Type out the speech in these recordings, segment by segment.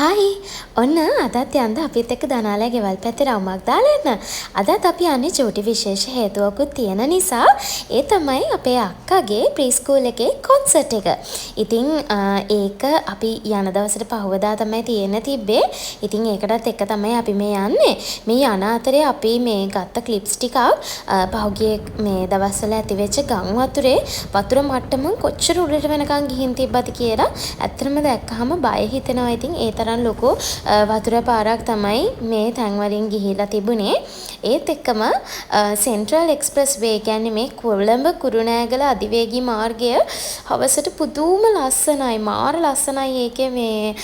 හයි ඔන්න අදත් යන්ද අපිත් එක්ක දනාලෑ ගෙවල් පැත්තේ රවුමක් දාලා යන්න. අදත් අපි යන්නේ චූටි විශේෂ හේතුවකුත් තියෙන නිසා. ඒ තමයි අපේ අක්කගේ ප්‍රීස්කූල් එකේ කොන්සර්ට් එක. ඉතින් ඒක අපි යන දවසට පහුවදා තමයි තියෙන්න තිබ්බේ. ඉතින් ඒකටත් එක්ක තමයි අපි මේ යන්නේ. මේ යන අතරේ අපි මේ ගත්ත ක්ලිප්ස් ටිකක් පහුගිය මේ දවස්වල ඇතිවෙච්ච ගම් වතුරේ වතුර මට්ටම කොච්චර උඩට වෙනකන් ගිහින් තිබ්බද කියලා ඇත්තටම දැක්කහම බය හිතෙනවා. ඉතින් ඒ තරම් ලොකු වතුර පාරක් තමයි මේ තැන් වලින් ගිහිලා තිබුණේ. ඒත් එක්කම සෙන්ට්‍රල් එක්ස්ප්‍රස් වේ කියන්නේ මේ කොළඹ කුරුණෑගල අධිවේගී මාර්ගය හවසට පුදුම ලස්සනයි. මාර ලස්සනයි ඒකේ මේ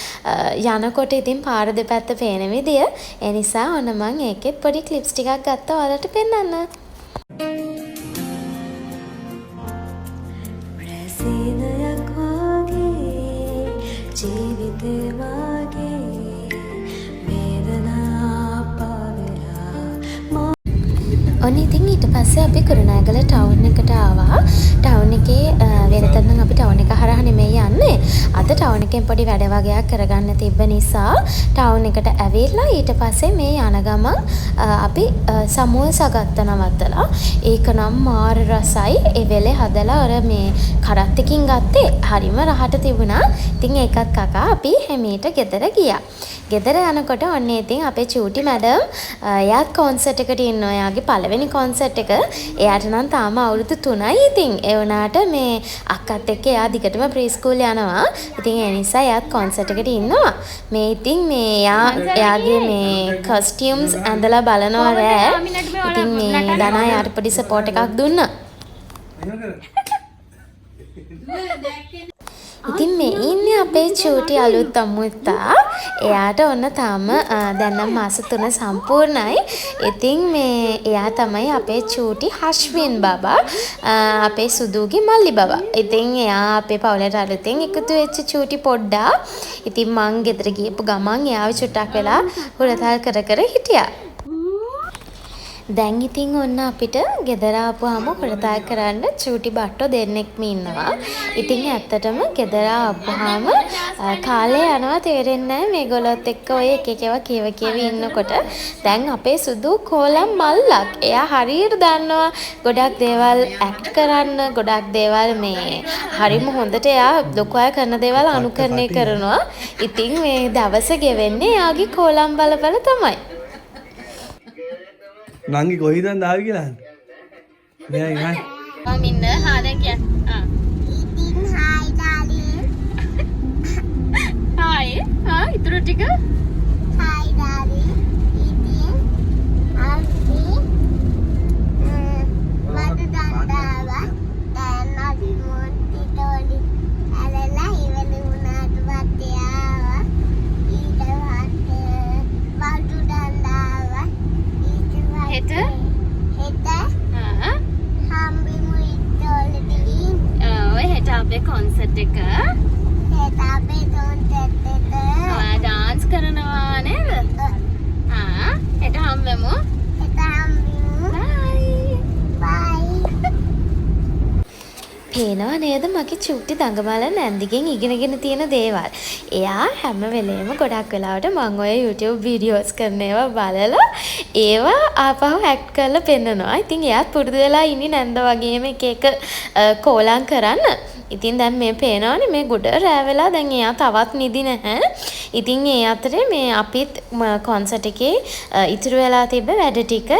යනකොට ඉතින් පාර දෙපැත්ත පේන විදිය. ඒ නිසා ඔන්න මම ඒකෙත් පොඩි ක්ලිප්ස් ටිකක් ගත්තා ඔයාලට පෙන්නන්න. ජීවිතේ වාගේ වේදනා පාවෙලා ඔන්න ඉතින් ඊට පස්සේ අපි කුරුණෑගල ටවුන් එකට ආවා. ටවුන් එකේ වෙනතත් නම් අපි ටවුන් එක හරහා නෙමෙයි යන්නේ. අද ටවුන් එකෙන් පොඩි වැඩ වගේක් කරගන්න තිබ්බ නිසා ටවුන් එකට ඇවිල්ලා ඊට පස්සේ මේ යන ගමන් අපි සමෝසා ගත්ත නවත්තලා. ඒක නම් මාර රසයි. ඒ වෙලේ හදලා අර මේ කරත් එකකින් ගත්තේ හරිම රහට තිබුණා. ඉතින් ඒකත් කකා අපි හැමීට ගෙදර ගියා. ගෙදර යනකොට ඔන්න ඉතින් අපේ චූටි මැඩම් එයාත් කොන්සර්ට් එකට ඉන්නවා. එයාගේ පළවෙනි කොන්සර්ට් එක. එයාට නම් තාම අවුරුදු 3යි. ඉතින් ඒ වුණාට මේ අක්කත් එක්ක එයා දිගටම ප්‍රීස්කූල් යනවා. ඉතින් ඒ නිසා එයාත් කොන්සර්ට් එකට ඉන්නවා. මේ ඉතින් මේ එයාගේ මේ කොස්ටියුම්ස් ඇඳලා බලනවා රෑ. ඉතින් මේ දනා එයාට පොඩි සපෝට් එකක් දුන්නා. ඉතින් මේ ඉන්නේ අපේ චූටි අලුත් අමුත්තා. එයාට ඔන්න තාම දැන් නම් මාස 3 සම්පූර්ණයි. ඉතින් මේ එයා තමයි අපේ චූටි හෂ්වින් බබා. අපේ සුදුගේ මල්ලි බබා. ඉතින් එයා අපේ පවුලට අලුතෙන් එකතු වෙච්ච චූටි පොඩ්ඩා. ඉතින් මං ගෙදර ගියපු ගමන් එයාව චුට්ටක් වෙලා හුරතල් කර කර හිටියා. දැන් ඉතින් ඔන්න අපිට ගෙදර ආපුවාම හුරතල් කරන්න චූටි බට්ටෝ දෙන්නෙක්ම ඉන්නවා. ඉතින් ඇත්තටම ගෙදර ආපුවාම කාලේ යනවා තේරෙන්නේ නැහැ මේගොල්ලොත් එක්ක ඔය එක එකව කියව ඉන්නකොට. දැන් අපේ සුදු කෝලම් මල්ලක්. එයා හරියට දන්නවා ගොඩක් දේවල් ඇක්ට් කරන්න, ගොඩක් දේවල් මේ හරිම හොඳට එයා ලොකු අය කරන දේවල් අනුකරණය කරනවා. ඉතින් මේ දවස ගෙවෙන්නේ එයාගේ කෝලම් බල බල තමයි. නංගි කොහිද ආවි කියලා මෙයා ඉහයි මම ඉන්න හාදන් කිය ඉතින් හායි ඩාලින් හායි ඉතුරු ටික හායි ඩාලින් ඉතින් අපි මට දන්දාවා දැන් අපි මොන්ටිටෝලි ඇලලා ඉවල වුණාට පස්සේ ආවා ඊට පස්සේ වලු දන්දාවා හෙට හම්බෙමු ඉතෝලදී ඔය හෙට අපේ කොන්සර්ට් එක හෙට අපේ කොන්සර්ට් එක ඔයා ඩාන්ස් කරනවා නේද? හෙට හම්බෙමු. හෙට හම්බෙමු බයි පේනව නේද මගේ චුට්ටි දඟමල නැන්දිගෙන් ඉගෙනගෙන තියෙන දේවල්. එයා හැම වෙලේම ගොඩක් වෙලාවට මම ඔය YouTube වීඩියෝස් කරන ඒවා බලලා ඒවා ආපහු ඇක්ට් කරලා පෙන්නනවා. ඉතින් එයාත් පුරුදු වෙලා ඉන්නේ නැන්ද වගේම එක එක කෝලම් කරන්න. ඉතින් දැන් මේ පේනවනේ මේ ගොඩ රෑ වෙලා දැන් එයා තවත් නිදි නැහැ. ඉතින් ඒ අතරේ මේ අපිත් කොන්සර්ට් එකේ ඉතුරු වෙලා තිබ්බ වැඩ ටික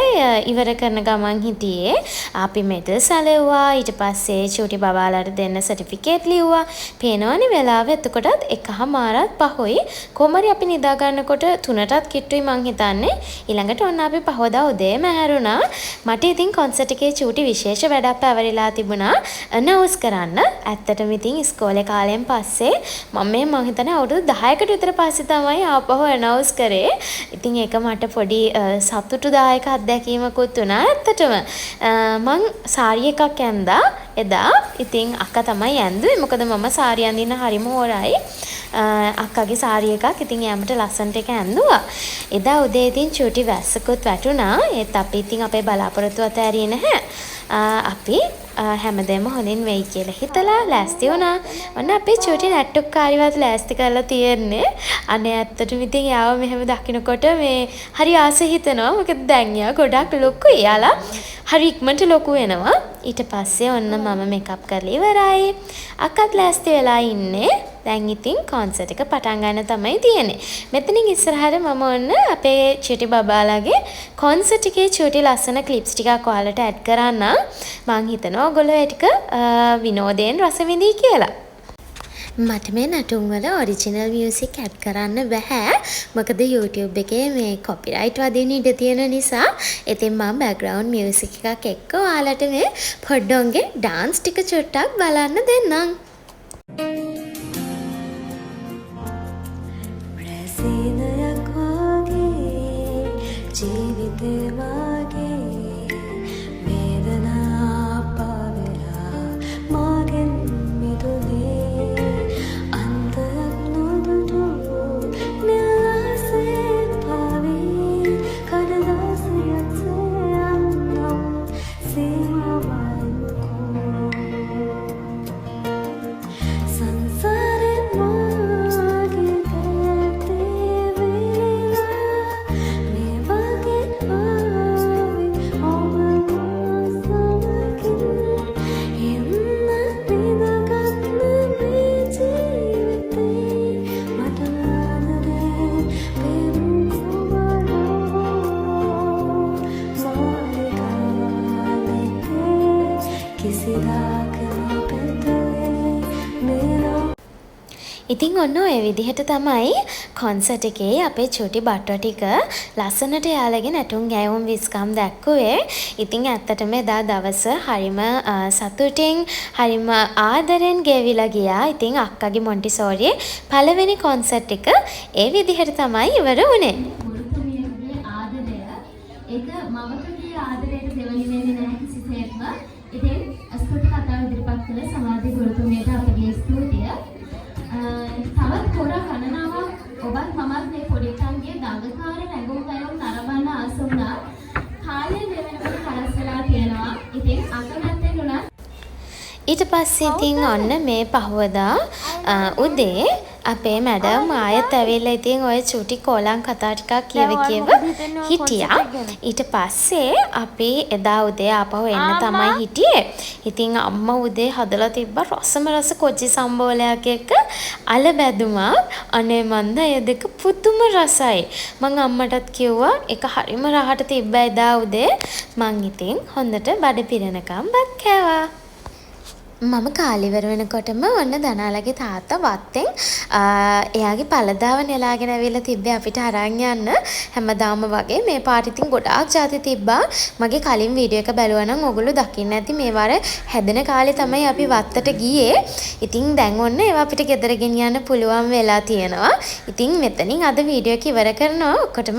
ඉවර කරන ගමන් හිටියේ. අපි මෙඩල් සැලෙව්වා. ඊට පස්සේ චූටි බබාලාට දෙන්න සර්ටිෆිකේට් ලිව්වා. පේනවනේ වෙලාව එතකොටත් 1:00මාරත් පහොයි. කොහමරි අපි නිදා ගන්නකොට 3ටත් කිට්ටුයි මං හිතන්නේ. ඊළඟට ඔන්න අපි පහවදා උදේම හැරුණා. මට ඉතින් කොන්සර්ට් එකේ චූටි විශේෂ වැඩක් පැවරිලා තිබුණා. අනවුන්ස් කරන්න. ඇත්තටම ඉතින් ඉස්කෝලේ කාලයෙන් පස්සේ මම හිතන්නේ අවුරුදු 10කට විතර පස්සේ තමයි ආපහු අනවුන්ස් කරේ. ඉතින් ඒක මට පොඩි සතුටුදායක අත්දැකීමකුත් වුණා ඇත්තටම. මං සාරි එකක් ඇඳා එදා. ඉතින් අක්කා තමයි ඇඳුවේ. මොකද මම සාරි අඳින්න හරිම හොරයි. අක්කගේ සාරි එකක් ඉතින් යාමට ලස්සනට එක ඇඳුවා. එදා උදේ ඉතින් චූටි වැස්සකුත් වැටුණා. ඒත් අපි ඉතින් අපේ බලාපොරොත්තු අතෑරියේ නැහැ. අපි හැමදේම හොඳින් වෙයි කියලා හිතලා ලෑස්ති වුණා. ඔන්න අපේ චූටි නැට්ටුක්කාරිවත් ලෑස්ති කරලා තියෙන්නේ. අනේ ඇත්තටම ඉතින් යාව මෙහෙම දකින්නකොට මේ හරි ආස හිතෙනවා. මොකද දැන් යා ගොඩක් ලොකු. යාලා හරි ඉක්මනට ලොකු වෙනවා. ඊට පස්සේ ඔන්න මම මේකප් කරලා ඉවරයි. අක්කත් ලෑස්ති වෙලා ඉන්නේ. දැන් ඉතින් කොන්සර්ට් එක පටන් ගන්න තමයි තියෙන්නේ. මෙතනින් ඉස්සරහට මම ඔන්න අපේ චූටි බබාලාගේ කොන්සර්ට් එකේ චූටි ලස්සන ක්ලිප්ස් ටිකක් ඔයාලට ඇඩ් කරන්නම්. මං හිතනවා ඔයගොල්ලෝ ඒ ටික විනෝදයෙන් රස විඳී කියලා. මට මේ නටුම් වල ඔරිජිනල් මියුසික් ඇඩ් කරන්න බෑ. මොකද YouTube එකේ මේ කොපිරයිට් වදින්න ඉඩ තියෙන නිසා. ඉතින් මම බෑග්ග්‍රවුන්ඩ් මියුසික් එකක් එක්ක ඔයාලට මේ පොඩ්ඩොන්ගේ ඩාන්ස් ටික චුට්ටක් බලන්න දෙන්නම්. රැසිනයක් වගේ ජීවිතේ මගේ වේදනා පාවෙලා මගෙන් මිදුනේ අන්තයක් නොදුටු නිලාසේ පාවී කඩදාසියක් සයන්නම් සීමාවන්කෝ සංසාරේ මාගේ කැටේ වේලා මේ වගේ ආවේ ඔබ සමගින් එන්න නිදගන්න මේ ජීවිතේ මට ආදරේ පෙරුම් සුවරෝ කිසිදාක නොපෙතුනේ මෙලෝ. ඉතින් ඔන්න ඔය විදිහට තමයි කොන්සර්ට් එකේ අපේ චූටි බට්ටෝ ටික ලස්සනට යාළගේ නැටුම් ගැයුම් විස්කම් දැක්කුවේ. ඉතින් ඇත්තටම එදා දවස හරිම සතුටින් හරිම ආදරෙන් ගෙවිලා ගියා. ඉතින් අක්කගේ මොන්ටිසෝරියේ පළවෙනි කොන්සර්ට් එක ඒ විදිහට තමයි ඉවර වුණේ. ගුරුතුමියගේ ආදරය ඒක මවකගේ ආදරයට දෙවනි වෙන්නේ නැහැ කිසිසේත්ම. ඉතින් ස්තුති කතාව ඉදිරිපත් කළ සමාජ ගුරුතුමියට අපගේ ස්තුතිය. තවත් පොර ගණනාවක් ඔබත් මමත් මේ පොඩිකන්ගේ දඟකාර රැඟුම් ගයුම් නරඹන්න ආස වුණා. කාලය දෙවෙනකොට හරස් වෙලා තියෙනවා. ඉතින් අකමැත්තෙන් උනත් ඊට පස්සේ ඉතින් ඔන්න මේ පහවදා උදේ අපේ මැඩම් ආයෙත් ඇවිල්ලා ඉතින් ඔය චූටි කෝලම් කතා ටිකක් කියව හිටියා. ඊට පස්සේ අපි එදා උදේ ආපහු එන්න තමයි හිටියේ. ඉතින් අම්මා උදේ හදලා තිබ්බ රසම රස කොච්චි සම්බෝලයක් එක්ක අල බැදුමක්. අනේ මන්ද ඒ දෙක පුදුම රසයි. මං අම්මටත් කිව්වා ඒක හරිම රහට තිබ්බ එදා උදේ. මං ඉතින් හොඳට බඩ පිරෙනකම් බත් කෑවා. මම කාලිවර වෙනකොටම ඔන්න දනාලගේ තාත්තා වත්තෙන් එයාගේ පළදාව නෙලාගෙන ඇවිල්ලා තිබ්බේ අපිට අරන් යන්න. හැමදාම වගේ මේ පාට ඉතින් ගොඩාක් ಜಾති තිබ්බා. මගේ කලින් වීඩියෝ එක බැලුවා නම් ඔයගොල්ලෝ දකින්න ඇති මේ වර හැදෙන කාලේ තමයි අපි වත්තට ගියේ. ඉතින් දැන් ඔන්න ඒවා අපිට ගෙදර ගෙනියන්න පුළුවන් වෙලා තියෙනවා. ඉතින් මෙතනින් අද වීඩියෝ එක ඉවර කරනවා. ඔක්කොටම